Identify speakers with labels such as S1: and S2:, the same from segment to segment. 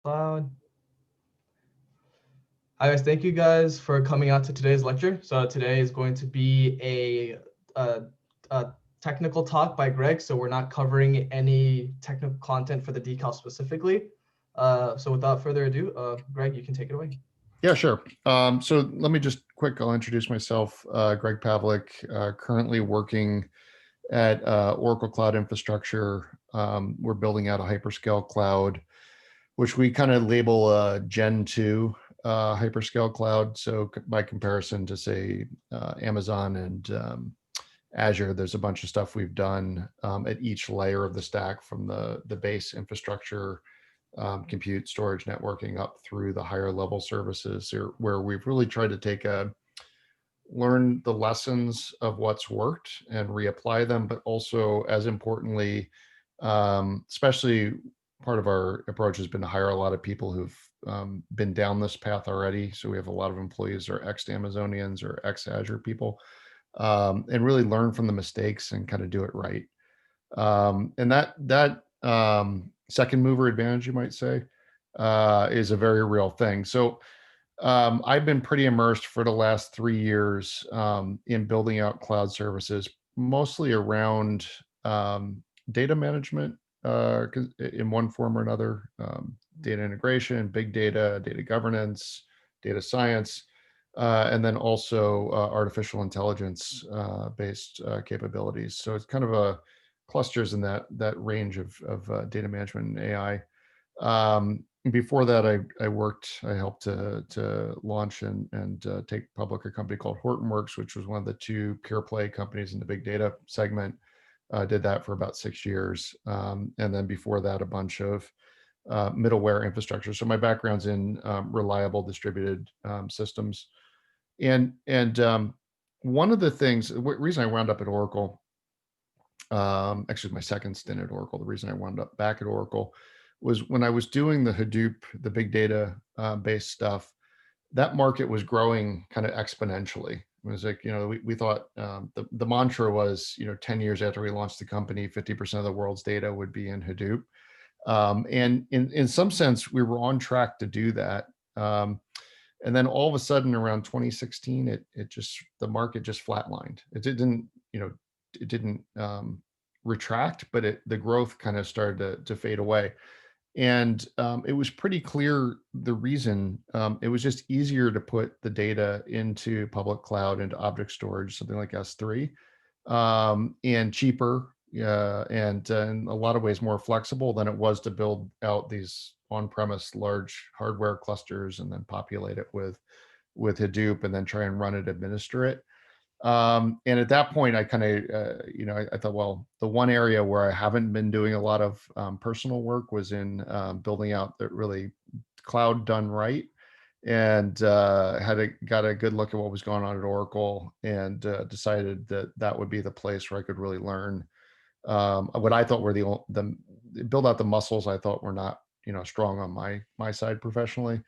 S1: Cloud. Hi guys, thank you guys for coming out to today's lecture. So today is going to be a, a technical talk by Greg. So we're not covering any technical content for the decal specifically. So without further ado, Greg, you can take it away.
S2: Yeah, sure. So let me just I'll introduce myself. Greg Pavlik, currently working at Oracle Cloud Infrastructure. We're building out a hyperscale cloud, which we kind of label Gen 2 hyperscale cloud. So by comparison to say Amazon and Azure, there's a bunch of stuff we've done at each layer of the stack, from the base infrastructure, compute, storage, networking, up through the higher level services, where we've really tried to learn the lessons of what's worked and reapply them, but also, as importantly, especially part of our approach has been to hire a lot of people who've been down this path already. So we have a lot of employees who are ex-Amazonians or ex-Azure people, and really learn from the mistakes and kind of do it right. And that second mover advantage, you might say, is a very real thing. So I've been pretty immersed for the last 3 years in building out cloud services, mostly around data management in one form or another, data integration, big data, data governance, data science, and then also artificial intelligence based capabilities. So it's kind of a clusters in that range of data management and AI. Before that, I helped to launch and take public a company called Hortonworks, which was one of the two pure play companies in the big data segment. Did that for about 6 years, and then before that, a bunch of middleware infrastructure. So my background's in reliable distributed systems, and one of the things, the reason I wound up at Oracle, actually my second stint at Oracle, the reason I wound up back at Oracle was when I was doing the Hadoop, the big data based stuff. That market was growing kind of exponentially. It was like, we thought the mantra was, 10 years after we launched the company, 50% of the world's data would be in Hadoop. And in some sense, we were on track to do that. And then all of a sudden around 2016, the market just flatlined. It didn't, it didn't retract, but the growth kind of started to fade away. And it was pretty clear the reason. It was just easier to put the data into public cloud, into object storage, something like S3, and cheaper, and in a lot of ways more flexible than it was to build out these on-premise large hardware clusters and then populate it with Hadoop and then try and run it, administer it. And at that point, I kind of, I thought, well, the one area where I haven't been doing a lot of personal work was in building out the really cloud done right, and got a good look at what was going on at Oracle, and decided that would be the place where I could really learn what I thought were the build out the muscles I thought were not strong on my side professionally.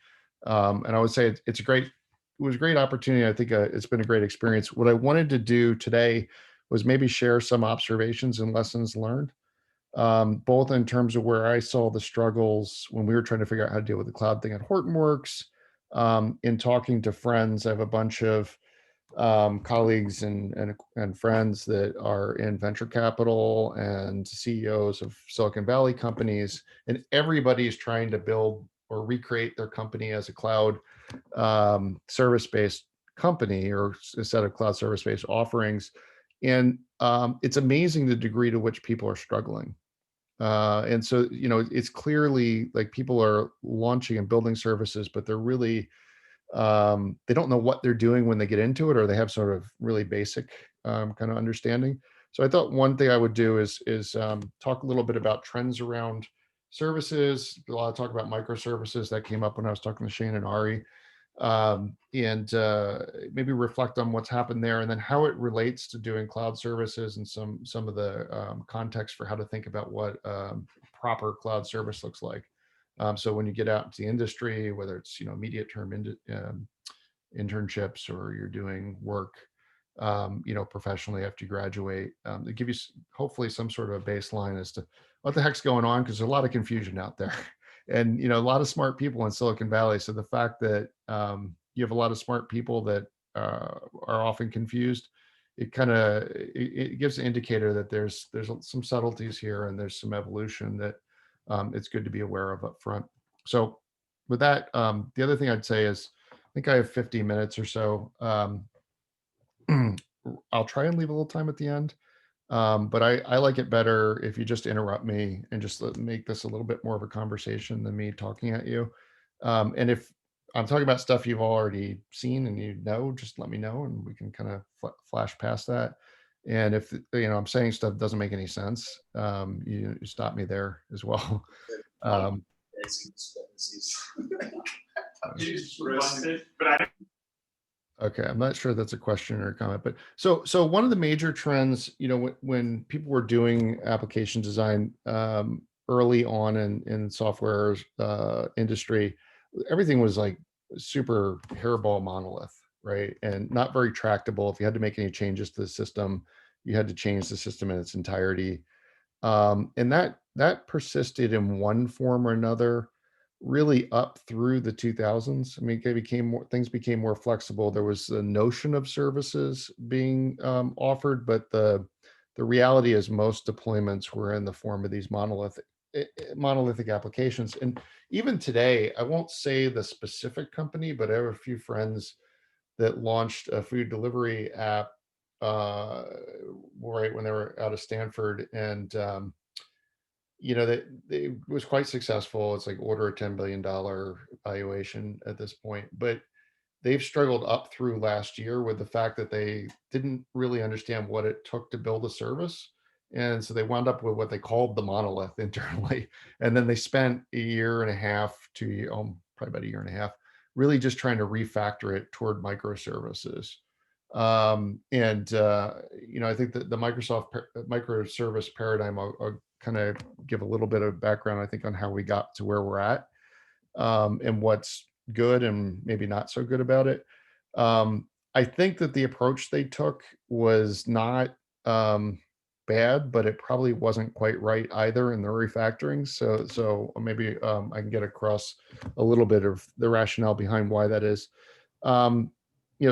S2: And I would say it's a great, it was a great opportunity. I think it's been a great experience. What I wanted to do today was maybe share some observations and lessons learned, both in terms of where I saw the struggles when we were trying to figure out how to deal with the cloud thing at Hortonworks. In talking to friends, I have a bunch of colleagues and friends that are in venture capital and CEOs of Silicon Valley companies, and everybody is trying to build or recreate their company as a cloud service-based company, or a set of cloud service-based offerings. And it's amazing the degree to which people are struggling. And so, it's clearly like people are launching and building services, but they're really, they don't know what they're doing when they get into it, or they have sort of really basic kind of understanding. So I thought one thing I would do is talk a little bit about trends around services. A lot of talk about microservices that came up when I was talking to Shane and Ari, and maybe reflect on what's happened there, and then how it relates to doing cloud services, and some of the context for how to think about what proper cloud service looks like. So when you get out into the industry, whether it's immediate term internships, or you're doing work professionally after you graduate, they give you hopefully some sort of a baseline as to what the heck's going on, because there's a lot of confusion out there. and a lot of smart people in Silicon Valley. So the fact that you have a lot of smart people that are often confused, it gives an indicator that there's some subtleties here, and there's some evolution that it's good to be aware of up front. So with that, the other thing I'd say is, I think I have 50 minutes or so. I'll try and leave a little time at the end. But I like it better if you just interrupt me and just make this a little bit more of a conversation than me talking at you. And if I'm talking about stuff you've already seen and just let me know, and we can kind of flash past that. And if I'm saying stuff doesn't make any sense, you stop me there as well. Um, Okay, I'm not sure that's a question or a comment, but so one of the major trends, when people were doing application design early on in software industry, everything was like super hairball monolith, right? And not very tractable. If you had to make any changes to the system, you had to change the system in its entirety. And that persisted in one form or another really up through the 2000s. I mean, things became more flexible. There was the notion of services being offered, but the reality is most deployments were in the form of these monolithic applications. And even today, I won't say the specific company, but I have a few friends that launched a food delivery app uh, right when they were out of Stanford, and that it was quite successful. It's like order a $10 billion valuation at this point, but they've struggled up through last year with the fact that they didn't really understand what it took to build a service. And so they wound up with what they called the monolith internally. And then they spent a year and a half to probably about a year and a half, really just trying to refactor it toward microservices. I think that the microservice paradigm, I'll kind of give a little bit of background, I think, on how we got to where we're at, and what's good and maybe not so good about it. I think that the approach they took was not bad, but it probably wasn't quite right either in the refactoring. So maybe I can get across a little bit of the rationale behind why that is. Um,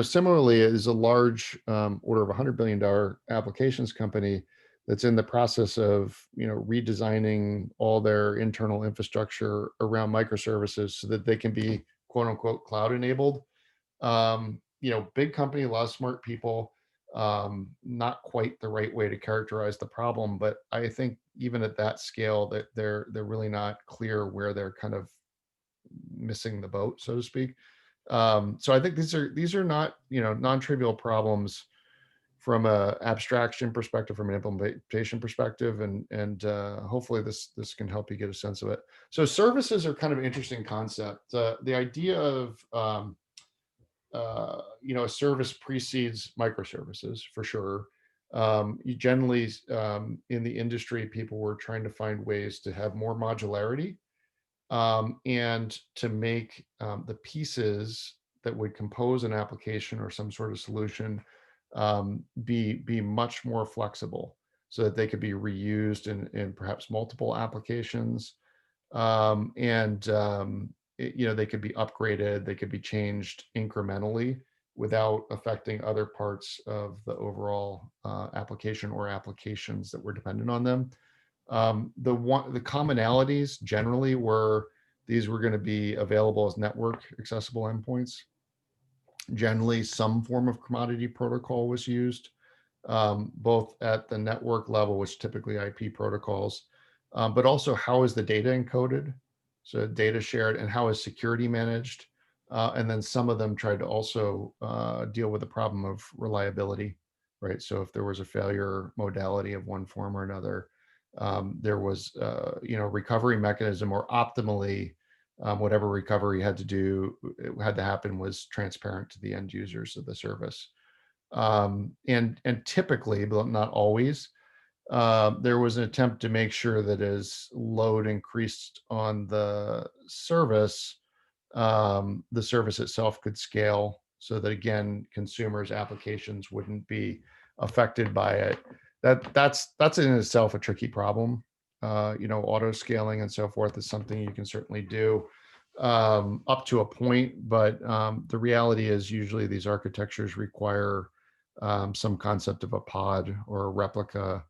S2: Similarly, is a large order of $100 billion applications company that's in the process of redesigning all their internal infrastructure around microservices so that they can be quote unquote cloud enabled. Big company, a lot of smart people. Not quite the right way to characterize the problem, but I think even at that scale, that they're really not clear where they're kind of missing the boat, so to speak. So I think these are not non-trivial problems from a abstraction perspective, from an implementation perspective, and hopefully this can help you get a sense of it. So services are kind of an interesting concept. The idea of a service precedes microservices for sure. You generally in the industry, people were trying to find ways to have more modularity, and to make the pieces that would compose an application or some sort of solution be much more flexible, so that they could be reused in perhaps multiple applications, they could be upgraded, they could be changed incrementally without affecting other parts of the overall application or applications that were dependent on them. The commonalities generally were these were going to be available as network accessible endpoints. Generally, some form of commodity protocol was used, both at the network level, which typically IP protocols, but also how is the data encoded, so data shared, and how is security managed. And then some of them tried to also deal with the problem of reliability, right? So if there was a failure modality of one form or another, there was recovery mechanism, or optimally whatever recovery had to happen was transparent to the end users of the service. And typically, but not always, there was an attempt to make sure that as load increased on the service itself could scale, so that again, consumers' applications wouldn't be affected by it. That's in itself a tricky problem. auto scaling and so forth is something you can certainly do up to a point, but the reality is usually these architectures require some concept of a pod or a replica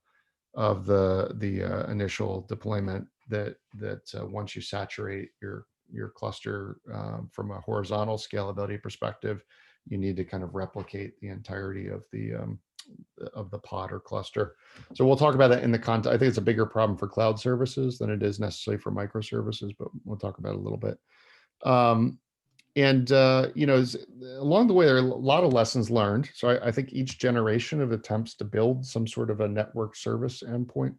S2: of the initial deployment that once you saturate your cluster from a horizontal scalability perspective, you need to kind of replicate the entirety of the pod or cluster. So we'll talk about that in the context. I think it's a bigger problem for cloud services than it is necessarily for microservices, but we'll talk about it a little bit. And along the way, there are a lot of lessons learned. So I think each generation of attempts to build some sort of a network service endpoint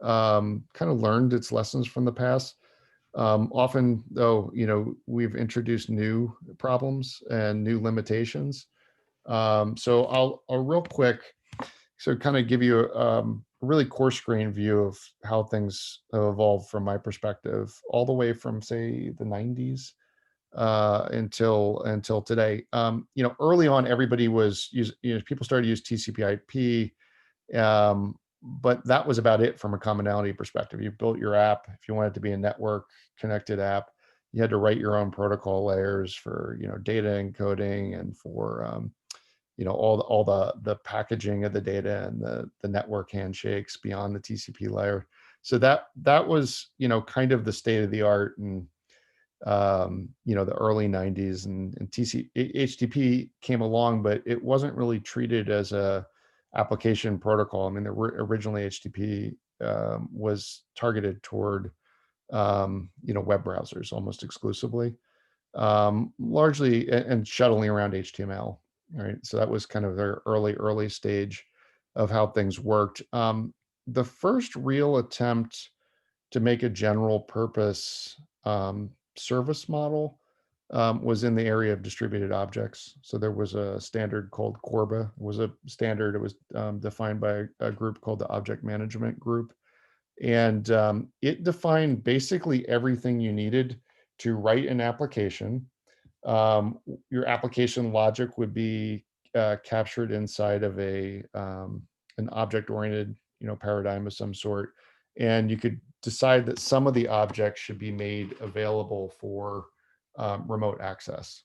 S2: kind of learned its lessons from the past. Often, though, we've introduced new problems and new limitations. So I'll real quick, so kind of give you a really coarse grain view of how things have evolved from my perspective, all the way from, say, the 90s until today. Early on, everybody was people started to use TCP/IP, but that was about it from a commonality perspective. You built your app. If you wanted it to be a network connected app, you had to write your own protocol layers for data encoding and for all the packaging of the data and the network handshakes beyond the TCP layer. So that was kind of the state of the art and the early 90s, and HTTP came along, but it wasn't really treated as a application protocol. I mean, originally HTTP was targeted toward web browsers almost exclusively, largely, and shuttling around HTML. Right, so that was kind of their early stage of how things worked. The first real attempt to make a general purpose service model was in the area of distributed objects. So there was a standard called Corba. It was a standard. It was defined by a group called the Object Management Group. And it defined basically everything you needed to write an application. Your application logic would be captured inside of an object-oriented paradigm of some sort. And you could decide that some of the objects should be made available for remote access.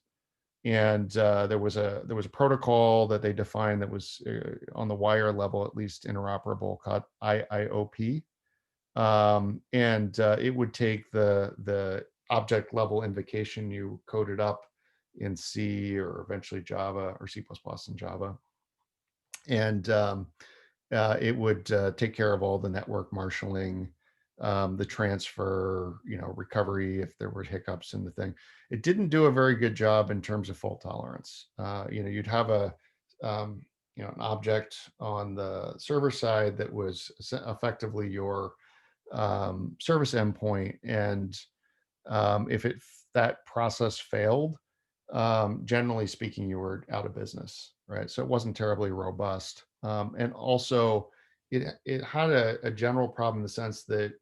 S2: And there was a protocol that they defined that was on the wire level, at least interoperable, called IIOP. And it would take the object level invocation you coded up in C or eventually Java or C++ and Java. And it would take care of all the network marshaling, the transfer, recovery if there were hiccups in the thing. It didn't do a very good job in terms of fault tolerance. You'd have an object on the server side that was effectively your service endpoint, and if that process failed, generally speaking, you were out of business, right? So it wasn't terribly robust. And also, it had a general problem in the sense that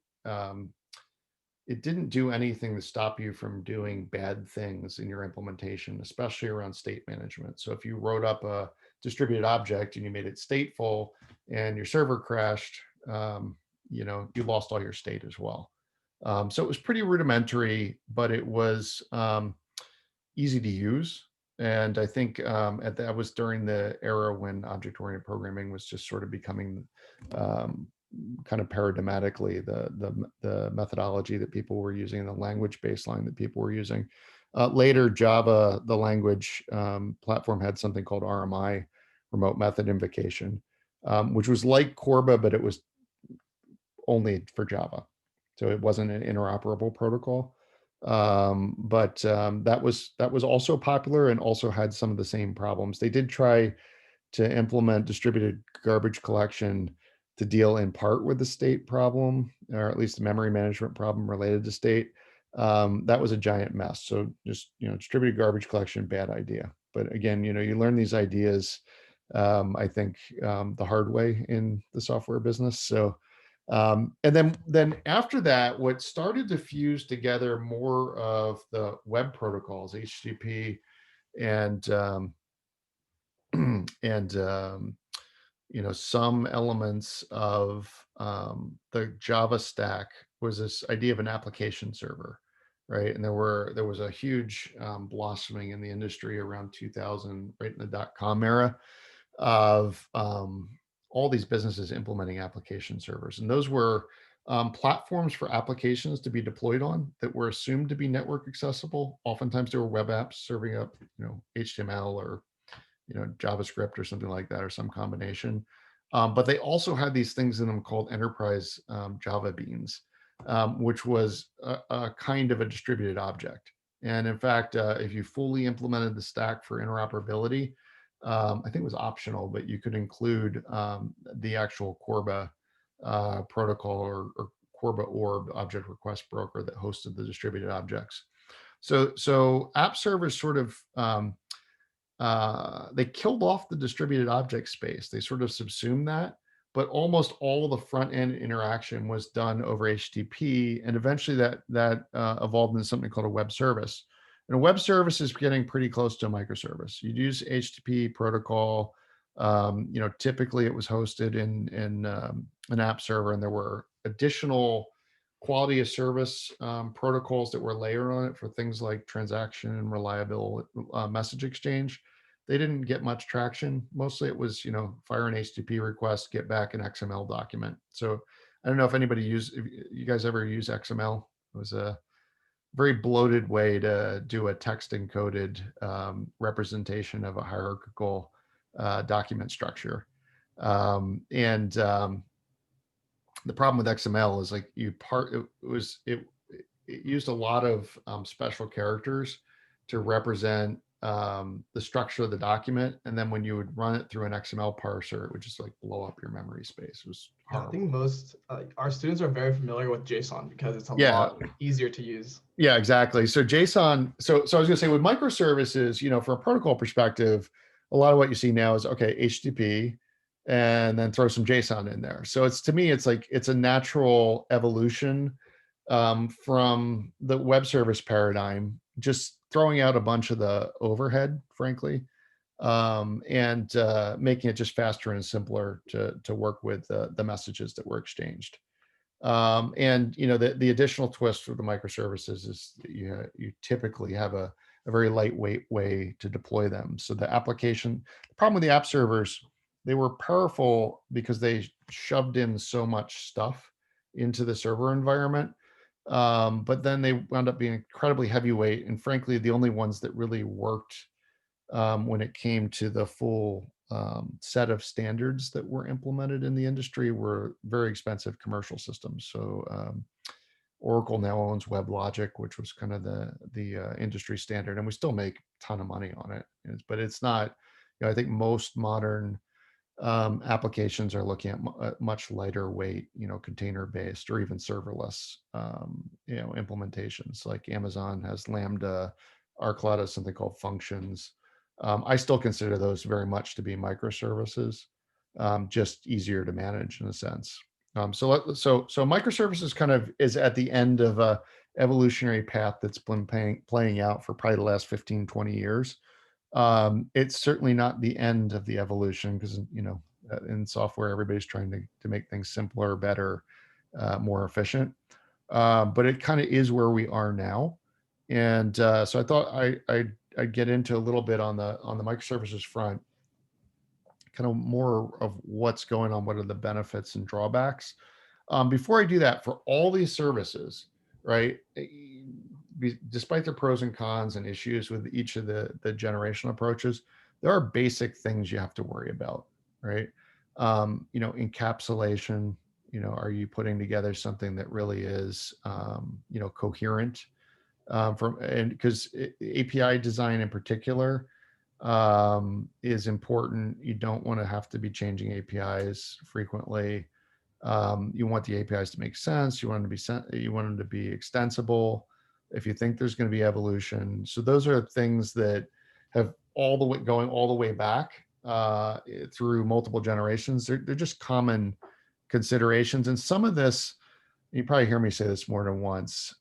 S2: it didn't do anything to stop you from doing bad things in your implementation, especially around state management. So if you wrote up a distributed object and you made it stateful and your server crashed, you lost all your state as well. So it was pretty rudimentary, but it was easy to use. And I think that was during the era when object-oriented programming was just sort of becoming kind of paradigmatically the methodology that people were using, the language baseline that people were using. Later, Java, the language platform, had something called RMI, Remote Method Invocation, which was like Corba, but it was only for Java. So it wasn't an interoperable protocol. But that was also popular and also had some of the same problems. They did try to implement distributed garbage collection to deal in part with the state problem, or at least the memory management problem related to state. That was a giant mess. So just, distributed garbage collection, bad idea. But again, you learn these ideas, I think, the hard way in the software business. So, and then after that, what started to fuse together more of the web protocols, HTTP and and some elements of the Java stack was this idea of an application server, right? And there was a huge blossoming in the industry around 2000, right in the dot-com era, of all these businesses implementing application servers. And those were platforms for applications to be deployed on that were assumed to be network accessible. Oftentimes they were web apps serving up, HTML or, JavaScript or something like that, or some combination. But they also had these things in them called enterprise Java beans, which was a kind of a distributed object. And in fact, if you fully implemented the stack for interoperability, I think it was optional, but you could include the actual Corba protocol or Corba orb object request broker that hosted the distributed objects. So app servers sort of they killed off the distributed object space. They sort of subsumed that, but almost all the front end interaction was done over HTTP, and eventually that evolved into something called a web service. And a web service is getting pretty close to a microservice. You'd use HTTP protocol. Typically it was hosted in an app server, and there were additional quality of service protocols that were layered on it for things like transaction and reliable message exchange. They didn't get much traction. Mostly it was, fire an HTTP request, get back an XML document. So I don't know if you guys ever use XML. It was a very bloated way to do a text encoded representation of a hierarchical document structure. The problem with XML is like it used a lot of special characters to represent the structure of the document, and then when you would run it through an XML parser, it would just like blow up your memory space. It was horrible.
S1: I think most our students are very familiar with JSON because it's a
S2: Yeah.
S1: lot easier to use.
S2: Yeah, exactly. So JSON. So I was going to say with microservices, from a protocol perspective, a lot of what you see now is okay, HTTP, and then throw some JSON in there. So to me, it's like it's a natural evolution from the web service paradigm, just throwing out a bunch of the overhead, frankly, and making it just faster and simpler to work with the messages that were exchanged. And the additional twist for the microservices is that you typically have a very lightweight way to deploy them. So the problem with the app servers, they were powerful because they shoved in so much stuff into the server environment. But then they wound up being incredibly heavyweight, and frankly, the only ones that really worked when it came to the full set of standards that were implemented in the industry were very expensive commercial systems. So Oracle now owns WebLogic, which was kind of the industry standard, and we still make a ton of money on it. But it's not. I think most modern applications are looking at much lighter weight, container based or even serverless, implementations. Like Amazon has Lambda, our cloud has something called functions. I still consider those very much to be microservices, just easier to manage in a sense. So microservices kind of is at the end of a evolutionary path that's been playing out for probably the last 15, 20 years. It's certainly not the end of the evolution because, in software, everybody's trying to make things simpler, better, more efficient. But it kind of is where we are now. And so I thought I'd get into a little bit on the microservices front, kind of more of what's going on, what are the benefits and drawbacks. Before I do that, for all these services, right, despite their pros and cons and issues with each of the generational approaches, there are basic things you have to worry about, right? Encapsulation, are you putting together something that really is, coherent? And because API design in particular is important. You don't want to have to be changing APIs frequently. You want the APIs to make sense. You want them to be extensible. If you think there's going to be evolution, so those are things that have going all the way back through multiple generations. They're just common considerations, and some of this, you probably hear me say this more than once.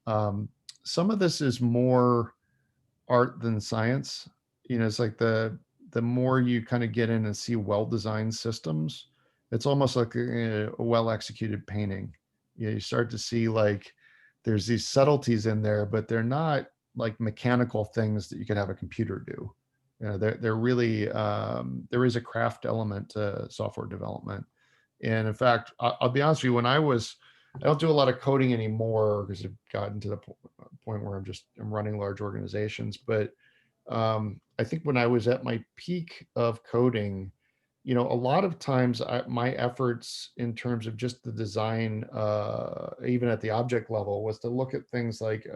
S2: Some of this is more art than science. It's like the more you kind of get in and see well-designed systems, It's almost like a well-executed painting. You start to see like there's these subtleties in there, but they're not like mechanical things that you could have a computer do. They're really there is a craft element to software development. And in fact, I'll be honest with you, I don't do a lot of coding anymore because I've gotten to the point where I'm running large organizations. But I think when I was at my peak of coding, a lot of times my efforts in terms of just the design, even at the object level, was to look at things like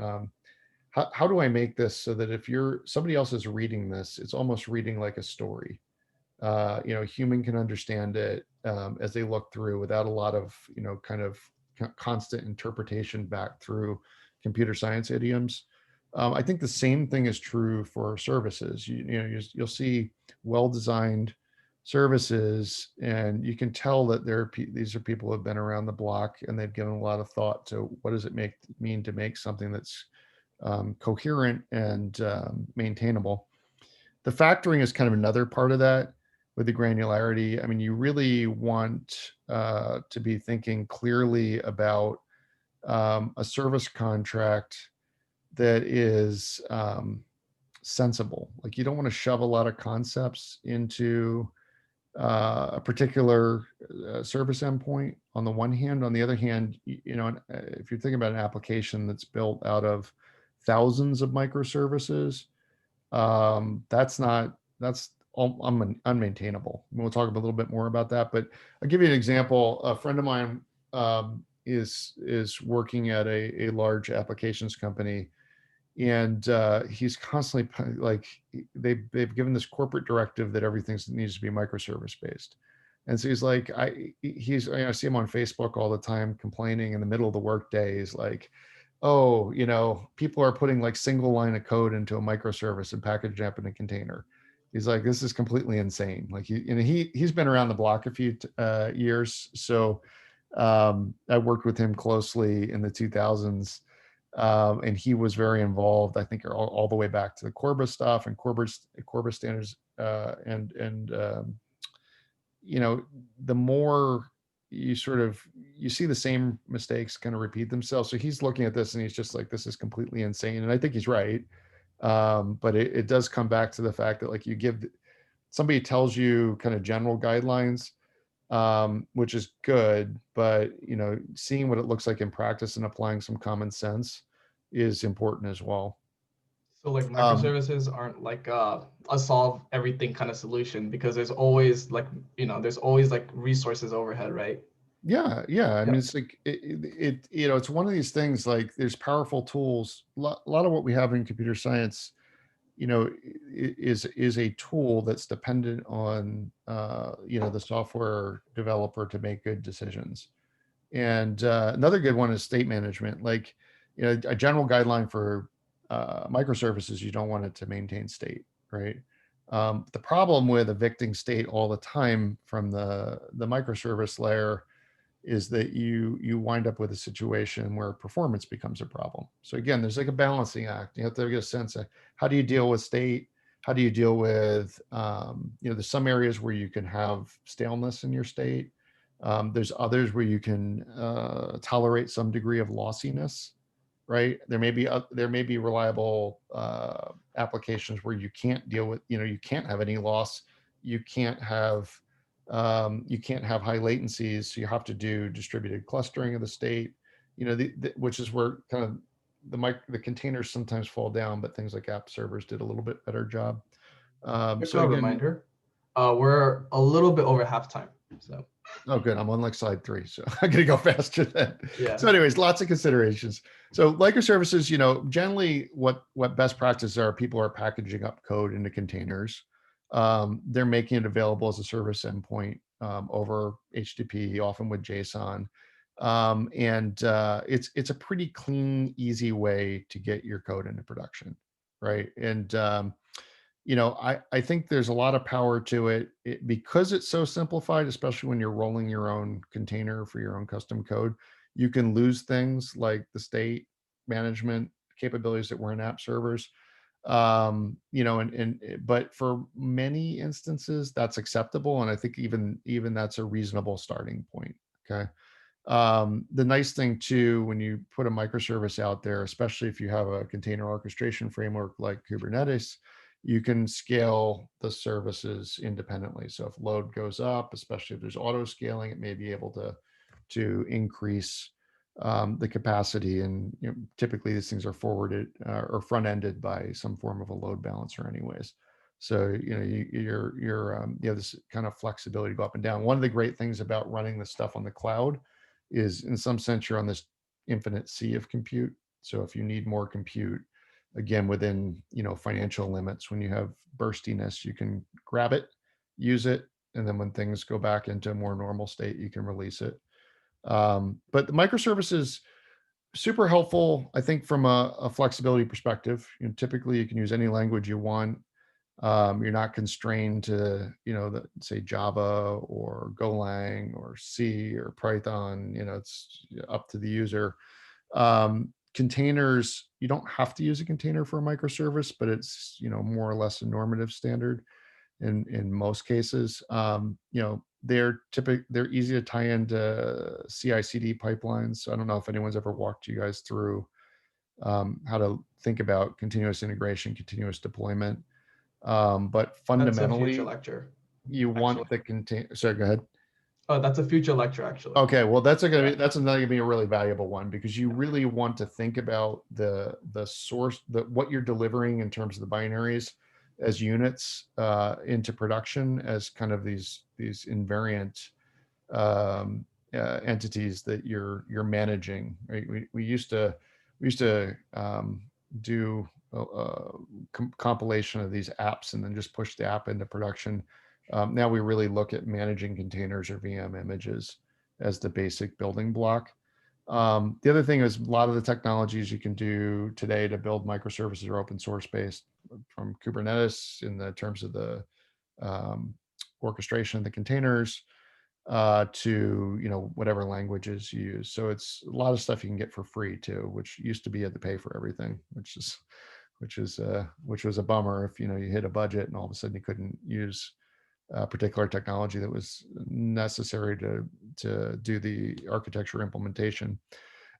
S2: how do I make this so that if somebody else is reading this, it's almost reading like a story. A human can understand it as they look through without a lot of, kind of constant interpretation back through computer science idioms. I think the same thing is true for services. You'll see well-designed services, and you can tell that these are people who have been around the block and they've given a lot of thought to what does it mean to make something that's coherent and maintainable. The factoring is kind of another part of that with the granularity. I mean, you really want to be thinking clearly about a service contract that is sensible. Like you don't want to shove a lot of concepts into a particular service endpoint on the one hand. On the other hand, if you're thinking about an application that's built out of thousands of microservices, that's unmaintainable. We'll talk a little bit more about that, but I'll give you an example. A friend of mine is working at a large applications company, and he's constantly like they've given this corporate directive that everything needs to be microservice based. And so he's like, I see him on Facebook all the time complaining in the middle of the workday. He's like, oh, people are putting like single line of code into a microservice and packaging up in a container. He's like, this is completely insane. Like he's been around the block a few years. So I worked with him closely in the 2000s. And he was very involved, I think, all the way back to the Corba stuff and Corba standards. The more you see the same mistakes kind of repeat themselves. So he's looking at this and he's just like, this is completely insane. And I think he's right. But it does come back to the fact that like somebody tells you kind of general guidelines, which is good, but seeing what it looks like in practice and applying some common sense is important as well.
S1: So like microservices aren't like a solve everything kind of solution, because there's always like resources overhead, right?
S2: Yeah. I mean,
S1: Yep.
S2: it's like it's one of these things. Like there's powerful tools. A lot of what we have in computer science, is a tool that's dependent on the software developer to make good decisions. And another good one is state management. Like, a general guideline for microservices, you don't want it to maintain state, right? The problem with evicting state all the time from the microservice layer is that you wind up with a situation where performance becomes a problem. So again, there's like a balancing act. You have to get a sense of how do you deal with state? How do you deal with, there's some areas where you can have staleness in your state. There's others where you can tolerate some degree of lossiness, right? There may be reliable applications where you can't deal with, you can't have any loss. You can't have high latencies, so you have to do distributed clustering of the state. Which is where kind of the containers sometimes fall down, but things like app servers did a little bit better job.
S1: Quick
S2: So again,
S1: reminder, we're a little bit over halftime. So
S2: oh, good. I'm on like slide 3, so I'm gonna go faster then.
S1: yeah.
S2: So, anyways, lots of considerations. So, microservices, generally, what best practices are? People are packaging up code into containers. They're making it available as a service endpoint over HTTP, often with JSON, and it's a pretty clean, easy way to get your code into production, right? And I think there's a lot of power to it, because it's so simplified, especially when you're rolling your own container for your own custom code. You can lose things like the state management capabilities that were in app servers. You know, but for many instances that's acceptable, and I think even that's a reasonable starting point. Okay. The nice thing too, when you put a microservice out there, especially if you have a container orchestration framework like Kubernetes, you can scale the services independently. So if load goes up, especially if there's auto scaling, it may be able to increase the capacity. And you know, typically these things are forwarded or front ended by some form of a load balancer, anyways. So you know you have this kind of flexibility to go up and down. One of the great things about running the stuff on the cloud is, in some sense, you're on this infinite sea of compute. So if you need more compute, again, within, you know, financial limits, when you have burstiness, you can grab it, use it, and then when things go back into a more normal state, you can release it. But the microservices, super helpful, I think, from a flexibility perspective. You know, typically you can use any language you want. You're not constrained to, you know, say Java or Golang or C or Python. You know, it's up to the user. Containers, you don't have to use a container for a microservice, but it's, you know, more or less a normative standard in most cases. You know, they're easy to tie into CI/CD pipelines. So I don't know if anyone's ever walked you guys through how to think about continuous integration, continuous deployment. But
S1: That's a future
S2: fundamentally,
S1: lecture,
S2: you
S1: actually.
S2: want the contain. Sorry, go ahead.
S1: Oh, that's a future lecture, actually.
S2: Okay, well,
S1: Yeah.
S2: that's another gonna be a really valuable one, because you really want to think about the source, what you're delivering in terms of the binaries as units into production as kind of these invariant entities that you're managing. Right? We used to do compilation of these apps and then just push the app into production. Now we really look at managing containers or VM images as the basic building block. The other thing is, a lot of the technologies you can do today to build microservices are open source based, from Kubernetes in the terms of the um, orchestration of the containers to, you know, whatever languages you use. So it's a lot of stuff you can get for free too, which used to be you had to pay for everything, which was a bummer if, you know, you hit a budget and all of a sudden you couldn't use a particular technology that was necessary to do the architecture implementation.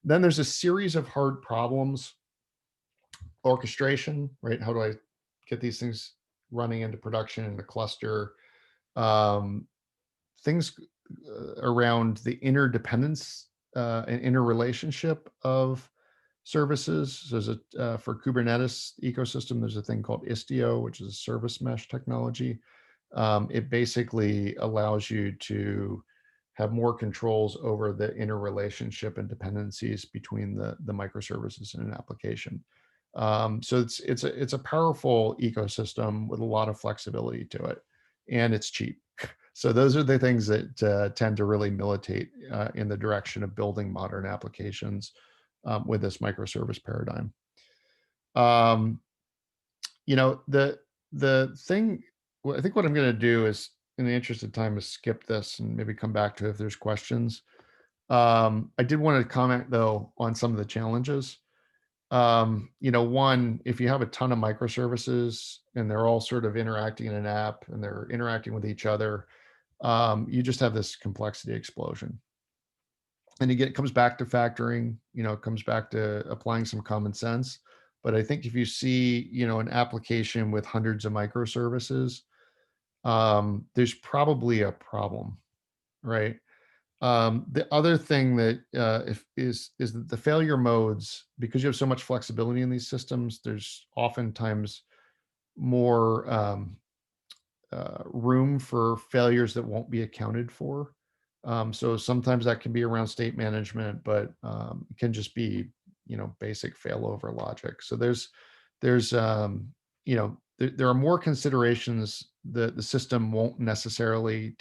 S2: Then there's a series of hard problems. Orchestration, right? How do I get these things running into production in a cluster? Um, Things around the interdependence and interrelationship of services. So there's for Kubernetes ecosystem, there's a thing called Istio, which is a service mesh technology. It basically allows you to have more controls over the interrelationship and dependencies between the microservices in an application. So it's a powerful ecosystem with a lot of flexibility to it, and it's cheap. So those are the things that tend to really militate in the direction of building modern applications with this microservice paradigm. Um, you know, the thing, well, I think what I'm going to do is, in the interest of time, is skip this and maybe come back to it if there's questions. I did want to comment though on some of the challenges. You know, one, if you have a ton of microservices and they're all sort of interacting in an app and they're interacting with each other, you just have this complexity explosion. And again, it comes back to factoring, you know, it comes back to applying some common sense. But I think if you see, you know, an application with hundreds of microservices, there's probably a problem, right? The other thing that is that the failure modes, because you have so much flexibility in these systems, there's oftentimes more room for failures that won't be accounted for. So sometimes that can be around state management, but it can just be, you know, basic failover logic. So there's you know, there are more considerations that the system won't necessarily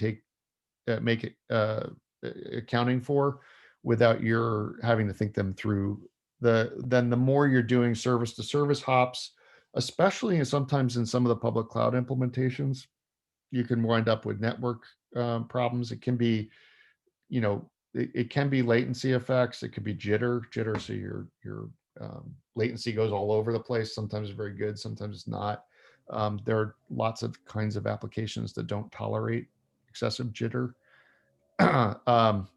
S2: make it accounting for without your having to think them through. Then the more you're doing service to service hops, especially and sometimes in some of the public cloud implementations, you can wind up with network problems. It can be, you know, it can be latency effects. It could be jitter. So your latency goes all over the place. Sometimes it's very good, sometimes it's not. There are lots of kinds of applications that don't tolerate excessive jitter. um,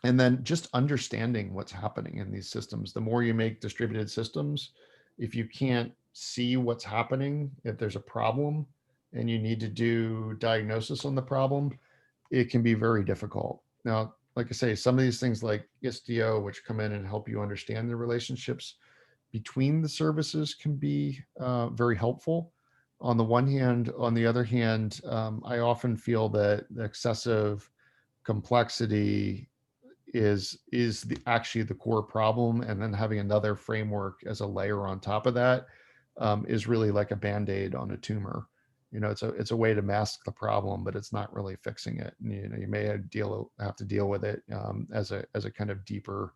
S2: and then just understanding what's happening in these systems. The more you make distributed systems, if you can't see what's happening, if there's a problem and you need to do diagnosis on the problem, it can be very difficult. Now, like I say, some of these things like Istio, which come in and help you understand the relationships between the services, can be very helpful on the one hand. On the other hand, I often feel that the excessive complexity actually the core problem, and then having another framework as a layer on top of that is really like a band-aid on a tumor. It's a way to mask the problem, but it's not really fixing it. And, you may have to deal with it as a kind of deeper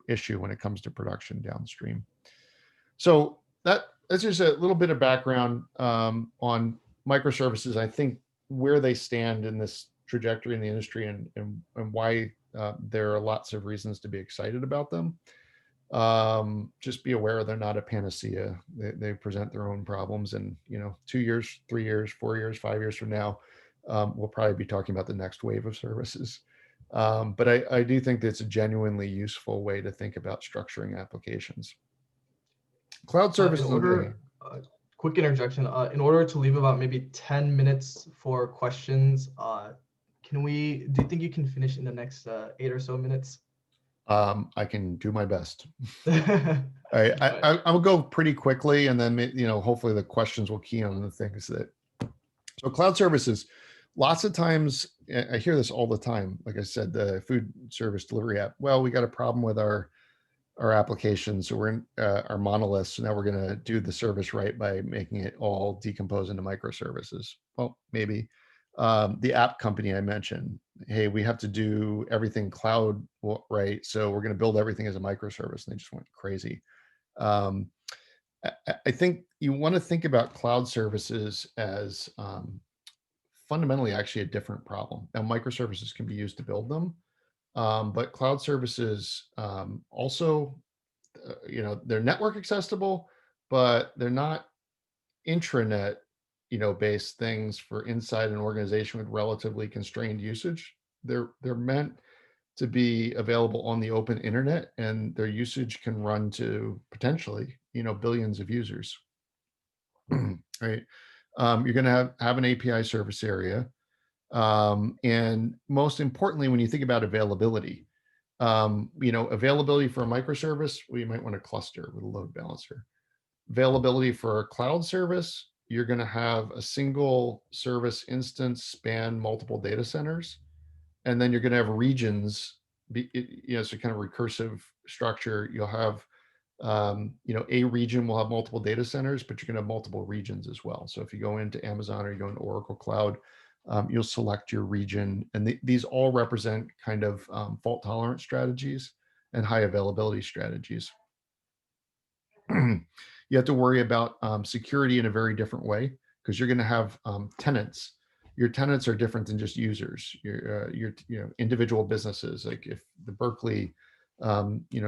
S2: issue when it comes to production downstream. So that's just a little bit of background on microservices. I think where they stand in this trajectory in the industry, and why there are lots of reasons to be excited about them. Just be aware they're not a panacea. They present their own problems, and 2 years, 3 years, 4 years, 5 years from now, we'll probably be talking about the next wave of services. But I do think that's a genuinely useful way to think about structuring applications. Cloud services.
S1: Quick interjection. In order to leave about maybe 10 minutes for questions, do you think you can finish in the next 8 or so minutes?
S2: I can do my best. I'll go pretty quickly, and then hopefully the questions will key on the things that. So cloud services, lots of times I hear this all the time. Like I said, the food service delivery app. Well, we got a problem with our application, so we're in our monoliths. So now we're going to do the service right by making it all decompose into microservices. Well, maybe. The app company I mentioned, hey, we have to do everything cloud right, so we're going to build everything as a microservice, and they just went crazy. I think you want to think about cloud services as fundamentally actually a different problem. Now, microservices can be used to build them, but cloud services also, they're network accessible, but they're not intranet based things for inside an organization with relatively constrained usage. They're meant to be available on the open internet, and their usage can run to potentially billions of users. Right. You're going to have an API service area, and most importantly, when you think about availability, availability for a microservice, we might want a cluster with a load balancer. Availability for a cloud service, you're going to have a single service instance span multiple data centers, and then you're going to have regions. So kind of recursive structure. You'll have, a region will have multiple data centers, but you're going to have multiple regions as well. So if you go into Amazon or you go into Oracle Cloud, you'll select your region, and these all represent kind of fault tolerant strategies and high availability strategies. You have to worry about security in a very different way, because you're going to have tenants. Your tenants are different than just users. Your individual businesses. Like if the Berkeley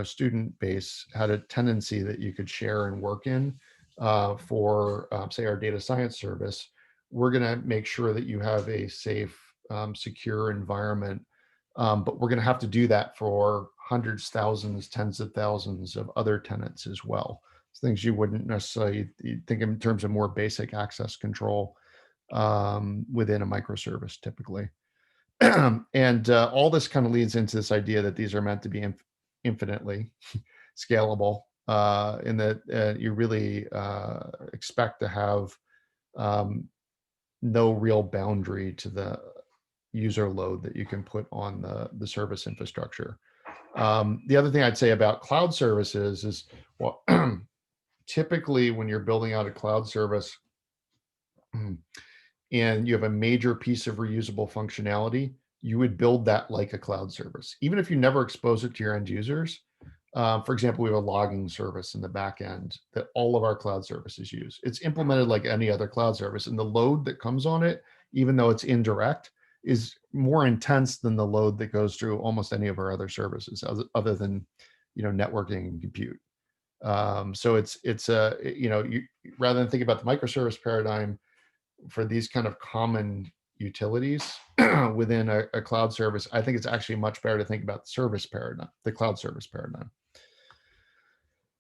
S2: student base had a tenancy that you could share and work in for say our data science service, we're going to make sure that you have a safe, secure environment. But we're going to have to do that for hundreds, thousands, tens of thousands of other tenants as well. Things you wouldn't necessarily think in terms of more basic access control within a microservice typically. And all this kind of leads into this idea that these are meant to be infinitely scalable, in that you really expect to have no real boundary to the user load that you can put on the service infrastructure. The other thing I'd say about cloud services is, well, typically when you're building out a cloud service and you have a major piece of reusable functionality, you would build that like a cloud service, even if you never expose it to your end users. For example, we have a logging service in the back end that all of our cloud services use. It's implemented like any other cloud service, and the load that comes on it, even though it's indirect, is more intense than the load that goes through almost any of our other services, other than networking and compute. So it's a, rather than think about the microservice paradigm for these kind of common utilities within a cloud service, I think it's actually much better to think about the service paradigm, the cloud service paradigm.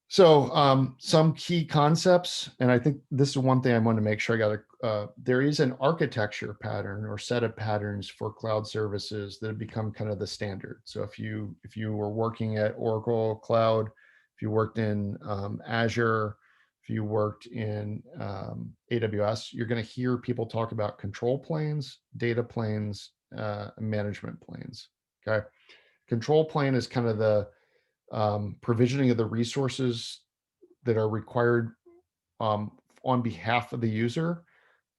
S2: So some key concepts, and I think this is one thing I want to make sure I got. There is an architecture pattern or set of patterns for cloud services that have become kind of the standard. So if you were working at Oracle Cloud, if you worked in Azure, if you worked in AWS, you're going to hear people talk about control planes, data planes, management planes. Okay, control plane is kind of the provisioning of the resources that are required on behalf of the user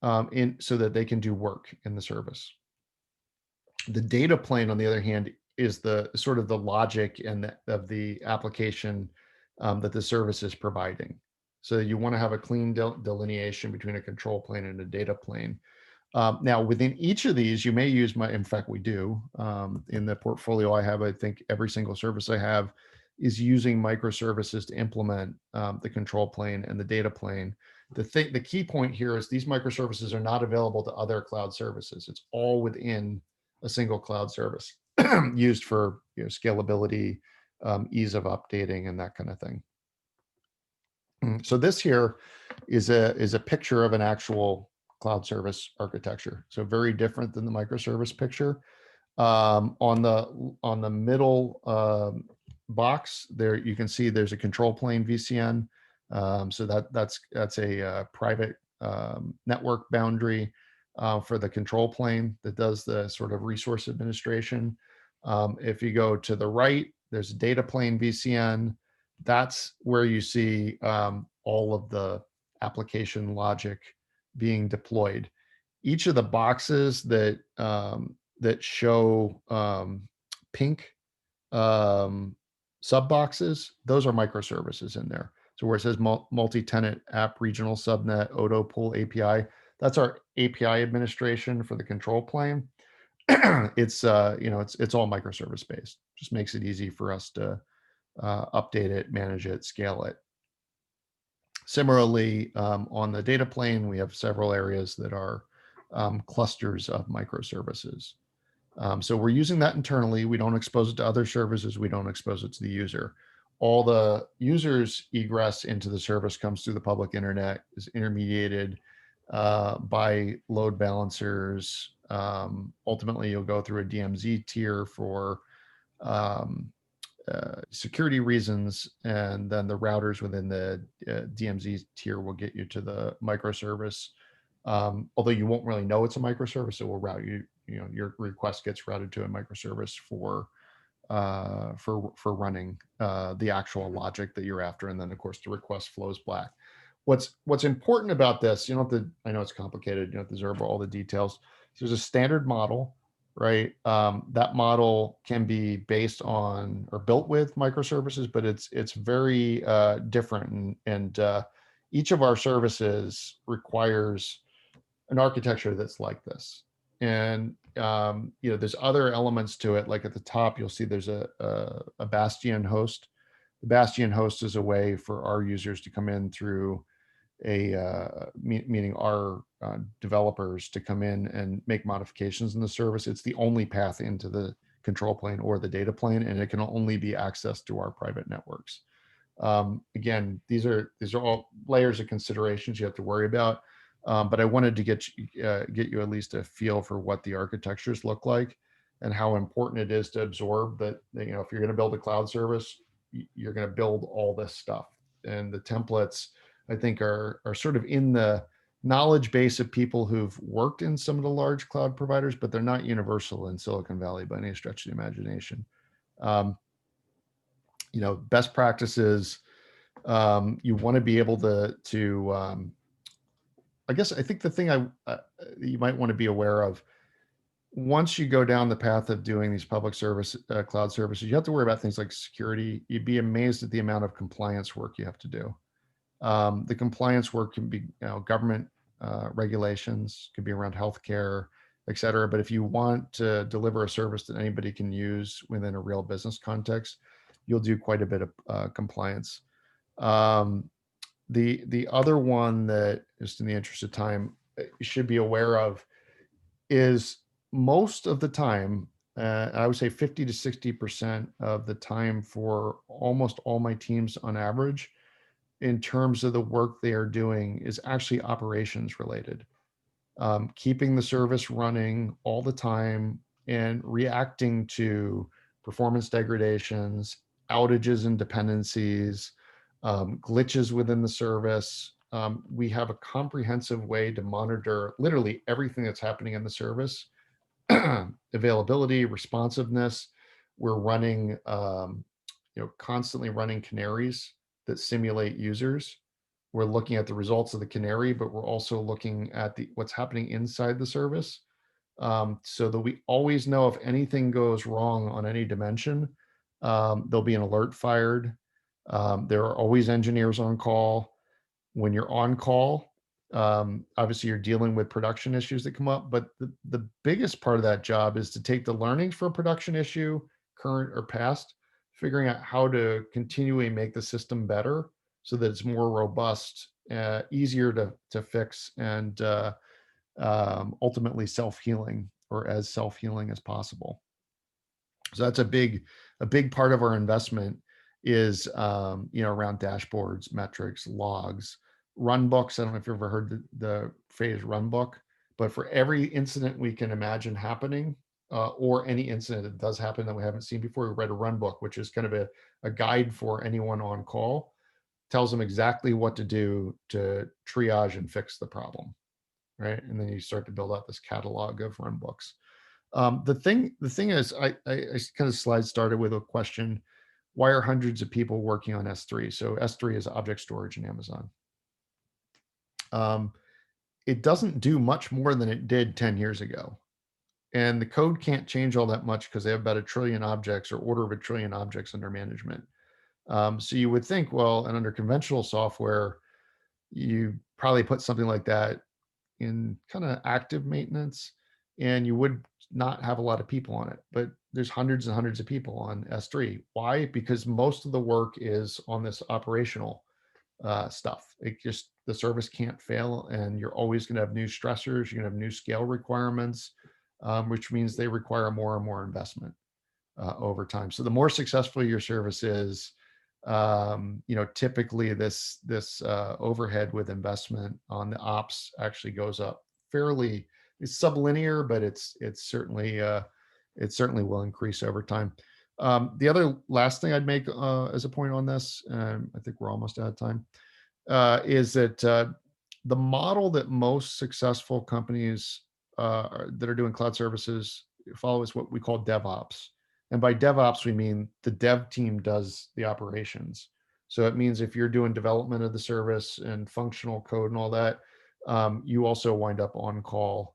S2: so that they can do work in the service. The data plane, on the other hand, is the sort of the logic of the application that the service is providing. So you want to have a clean delineation between a control plane and a data plane. Now, within each of these, you may use in fact, we do, in the portfolio I have, I think every single service I have is using microservices to implement the control plane and the data plane. The key point here is these microservices are not available to other cloud services. It's all within a single cloud service used for scalability, ease of updating, and that kind of thing. So this here is a picture of an actual cloud service architecture. So very different than the microservice picture. On the middle box there, you can see there's a control plane VCN. So that's a private network boundary for the control plane that does the sort of resource administration. If you go to the right, there's a data plane VCN. That's where you see all of the application logic being deployed. Each of the boxes that show pink sub boxes, those are microservices in there. So where it says multi-tenant app regional subnet Odo pool API, that's our API administration for the control plane. It's it's all microservice based. Just makes it easy for us to update it, manage it, scale it. Similarly, on the data plane, we have several areas that are clusters of microservices. So we're using that internally. We don't expose it to other services. We don't expose it to the user. All the user's egress into the service comes through the public internet, is intermediated by load balancers. Ultimately, you'll go through a DMZ tier for security reasons, and then the routers within the DMZ tier will get you to the microservice. Although you won't really know it's a microservice, it will route you. Your request gets routed to a microservice for running the actual logic that you're after, and then of course the request flows back. What's important about this, I know it's complicated, you don't have to observe all the details. There's a standard model, right? That model can be based on or built with microservices, but it's very different, and each of our services requires an architecture that's like this. And there's other elements to it. Like at the top, you'll see there's a Bastion host. The Bastion host is a way for our users to come in through meaning our developers to come in and make modifications in the service. It's the only path into the control plane or the data plane, and it can only be accessed through our private networks. Again, these are all layers of considerations you have to worry about. But I wanted to get you at least a feel for what the architectures look like and how important it is to absorb that. If you're going to build a cloud service, you're going to build all this stuff. And the templates, I think, are sort of in the knowledge base of people who've worked in some of the large cloud providers, but they're not universal in Silicon Valley by any stretch of the imagination. Best practices. You want to be able to I guess I think the thing you might want to be aware of, once you go down the path of doing these public service cloud services, you have to worry about things like security. You'd be amazed at the amount of compliance work you have to do. The compliance work can be government regulations, could be around healthcare, et cetera. But if you want to deliver a service that anybody can use within a real business context, you'll do quite a bit of compliance. The other one that, just in the interest of time, you should be aware of is most of the time, I would say 50 to 60% of the time for almost all my teams on average, in terms of the work they are doing, is actually operations related. Keeping the service running all the time and reacting to performance degradations, outages and dependencies, glitches within the service. We have a comprehensive way to monitor literally everything that's happening in the service. Availability, responsiveness. We're running, constantly running canaries that simulate users. We're looking at the results of the canary, but we're also looking at what's happening inside the service, so that we always know if anything goes wrong on any dimension. There'll be an alert fired. There are always engineers on call. When you're on call, obviously you're dealing with production issues that come up, but the biggest part of that job is to take the learnings from a production issue, current or past, figuring out how to continually make the system better so that it's more robust, easier to fix, and ultimately self-healing, or as self-healing as possible. So that's a big part of our investment is, around dashboards, metrics, logs, run books. I don't know if you've ever heard the phrase run book, but for every incident we can imagine happening, or any incident that does happen that we haven't seen before, we write a run book, which is kind of a guide for anyone on call. Tells them exactly what to do to triage and fix the problem, right? And then you start to build out this catalog of run books. The thing is, I kind of slide started with a question: why are hundreds of people working on S3? So S3 is object storage in Amazon. It doesn't do much more than it did 10 years ago. And the code can't change all that much because they have about 1 trillion objects, or order of 1 trillion objects under management. So you would think, well, and under conventional software, you probably put something like that in kind of active maintenance, and you would not have a lot of people on it. But there's hundreds and hundreds of people on S3. Why? Because most of the work is on this operational stuff. The service can't fail, and you're always going to have new stressors. You're going to have new scale requirements, which means they require more and more investment over time. So the more successful your service is, typically this overhead with investment on the ops actually goes up fairly. It's sublinear, but it's certainly it certainly will increase over time. The other last thing I'd make as a point on this, I think we're almost out of time, is that the model that most successful companies that are doing cloud services follow is what we call DevOps. And by DevOps, we mean the dev team does the operations. So it means if you're doing development of the service and functional code and all that, you also wind up on call,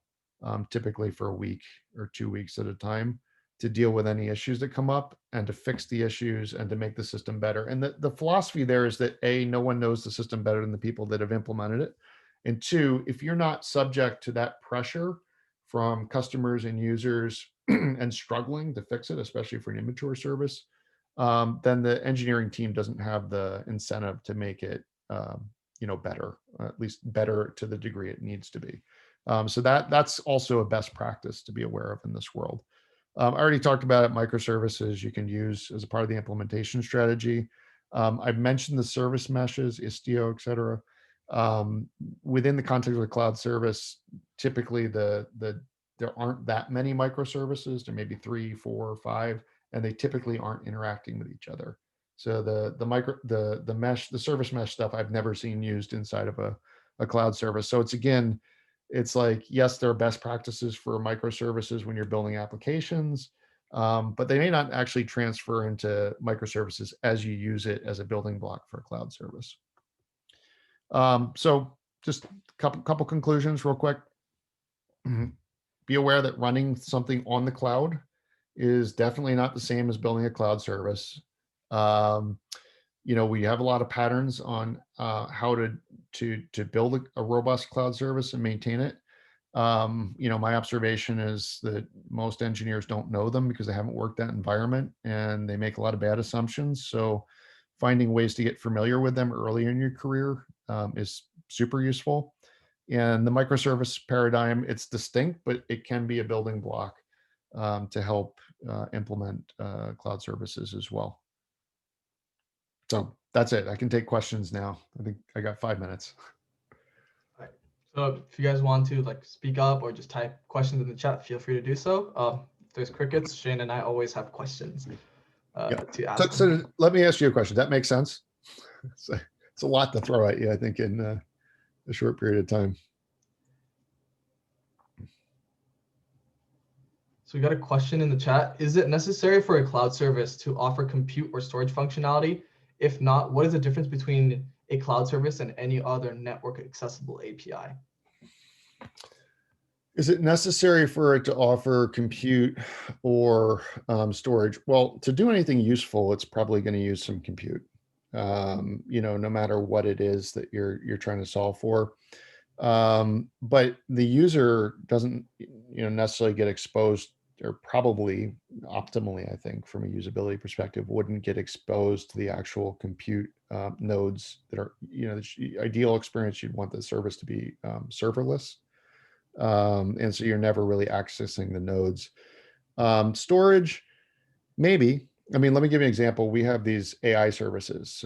S2: typically for a week or 2 weeks at a time, to deal with any issues that come up and to fix the issues and to make the system better. And the philosophy there is that A, no one knows the system better than the people that have implemented it. And two, if you're not subject to that pressure from customers and users and struggling to fix it, especially for an immature service, then the engineering team doesn't have the incentive to make it, better, at least better to the degree it needs to be. So that's also a best practice to be aware of in this world. I already talked about it. Microservices you can use as a part of the implementation strategy. I've mentioned the service meshes, Istio, et cetera. Within the context of a cloud service, typically there aren't that many microservices. There may be 3, 4, 5, and they typically aren't interacting with each other. So the mesh, the service mesh stuff, I've never seen used inside of a cloud service. So it's like, yes, there are best practices for microservices when you're building applications, but they may not actually transfer into microservices as you use it as a building block for a cloud service. So just a couple conclusions real quick. Be aware that running something on the cloud is definitely not the same as building a cloud service. We have a lot of patterns on how to build a robust cloud service and maintain it. My observation is that most engineers don't know them because they haven't worked that environment and they make a lot of bad assumptions. So finding ways to get familiar with them early in your career is super useful. And the microservice paradigm, it's distinct, but it can be a building block to help implement cloud services as well. So that's it. I can take questions now. I think I got 5 minutes.
S1: All right. So if you guys want to like speak up or just type questions in the chat, feel free to do so. If there's crickets, Shane and I always have questions to ask.
S2: So let me ask you a question. That makes sense. It's a lot to throw at you, I think, in a short period of time.
S1: So we got a question in the chat. Is it necessary for a cloud service to offer compute or storage functionality? If not, what is the difference between a cloud service and any other network accessible API?
S2: Is it necessary for it to offer compute or storage? Well, to do anything useful, it's probably going to use some compute. No matter what it is that you're trying to solve for. But the user doesn't, necessarily get exposed, or probably optimally, I think, from a usability perspective, wouldn't get exposed to the actual compute nodes that are, the ideal experience. You'd want the service to be serverless. And so you're never really accessing the nodes. Storage, maybe. I mean, let me give you an example. We have these AI services.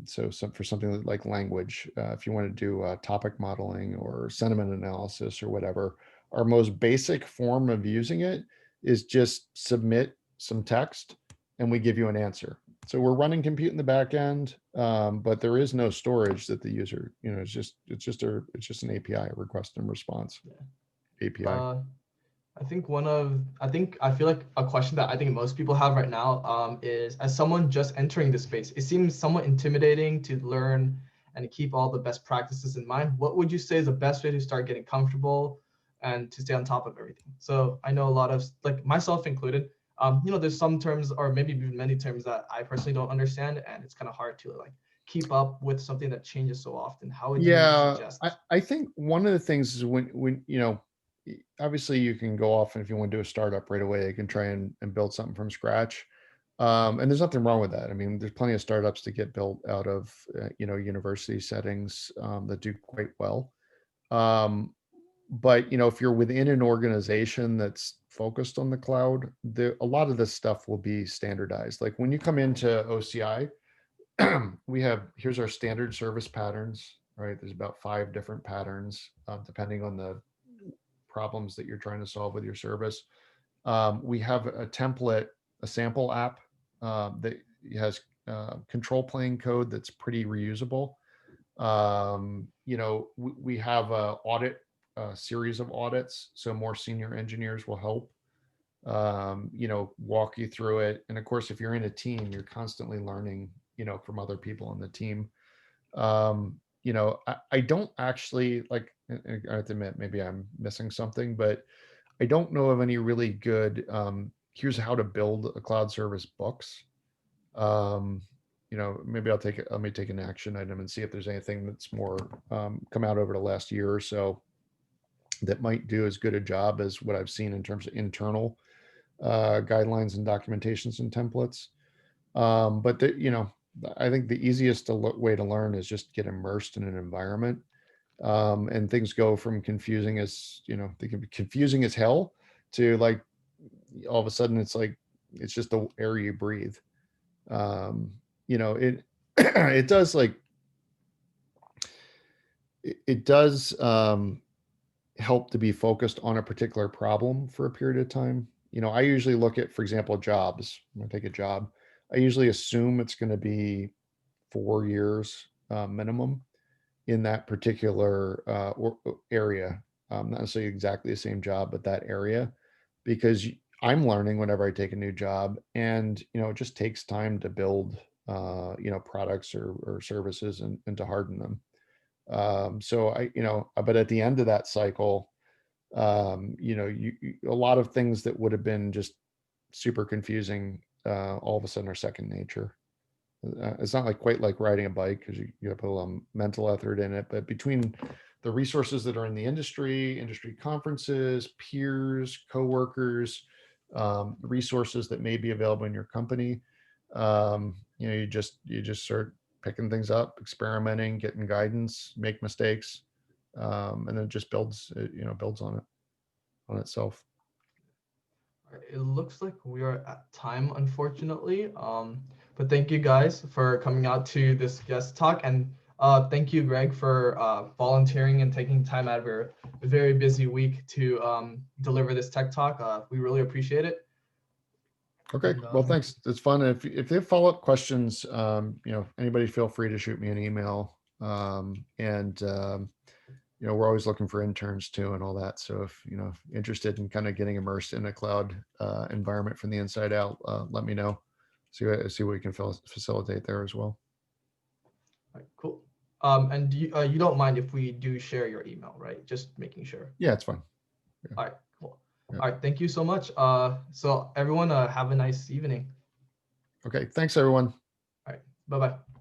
S2: So for something like language, if you want to do topic modeling or sentiment analysis or whatever, our most basic form of using it is just submit some text and we give you an answer. So we're running compute in the back end, but there is no storage that the user, it's just an API, a request and response API.
S1: I feel like a question that I think most people have right now is, as someone just entering the space, it seems somewhat intimidating to learn and keep all the best practices in mind. What would you say is the best way to start getting comfortable and to stay on top of everything? So I know a lot of, like myself included, there's some terms or maybe even many terms that I personally don't understand, and it's kind of hard to like keep up with something that changes so often. How would you suggest?
S2: I think one of the things is when obviously you can go off, and if you want to do a startup right away, you can try and build something from scratch. And there's nothing wrong with that. I mean, there's plenty of startups that get built out of university settings that do quite well. But if you're within an organization that's focused on the cloud, a lot of this stuff will be standardized. Like when you come into OCI, here's our standard service patterns, right? There's about 5 different patterns, depending on the problems that you're trying to solve with your service. We have a template, a sample app that has control plane code that's pretty reusable. We have a series of audits, so more senior engineers will help walk you through it. And of course, if you're in a team, you're constantly learning from other people on the team. I don't actually, like, I have to admit, maybe I'm missing something, but I don't know of any really good here's how to build a cloud service books. Maybe let me take an action item and see if there's anything that's more come out over the last year or so that might do as good a job as what I've seen in terms of internal guidelines and documentations and templates. But I think the easiest way to learn is just get immersed in an environment. And things go from confusing as, they can be confusing as hell to like, all of a sudden it's like, it's just the air you breathe. It, it does like, it does help to be focused on a particular problem for a period of time. I usually look at, for example, jobs. When I take a job, I usually assume it's going to be 4 years minimum in that particular area. Not necessarily exactly the same job, but that area, because I'm learning whenever I take a new job, and it just takes time to build products or services and to harden them. But at the end of that cycle, a lot of things that would have been just super confusing all of a sudden are second nature. It's not like quite like riding a bike, because you have to put a little mental effort in it, but between the resources that are in the industry conferences, peers, coworkers, resources that may be available in your company. You just start picking things up, experimenting, getting guidance, make mistakes, and then it just builds on itself.
S1: It looks like we are at time, unfortunately. But thank you guys for coming out to this guest talk, and thank you, Greg, for volunteering and taking time out of your very busy week to deliver this tech talk. We really appreciate it.
S2: Okay,
S1: And,
S2: well, thanks. It's fun. If they have follow-up questions, anybody feel free to shoot me an email. We're always looking for interns too and all that. So if, interested in kind of getting immersed in a cloud environment from the inside out, let me know. See what we can facilitate there as well.
S1: All right, cool. And you don't mind if we do share your email, right? Just making sure.
S2: Yeah, it's fine.
S1: Yeah. All right, cool.
S2: Yeah.
S1: All right, thank you so much. So everyone, have a nice evening.
S2: Okay, thanks everyone.
S1: All right, bye-bye.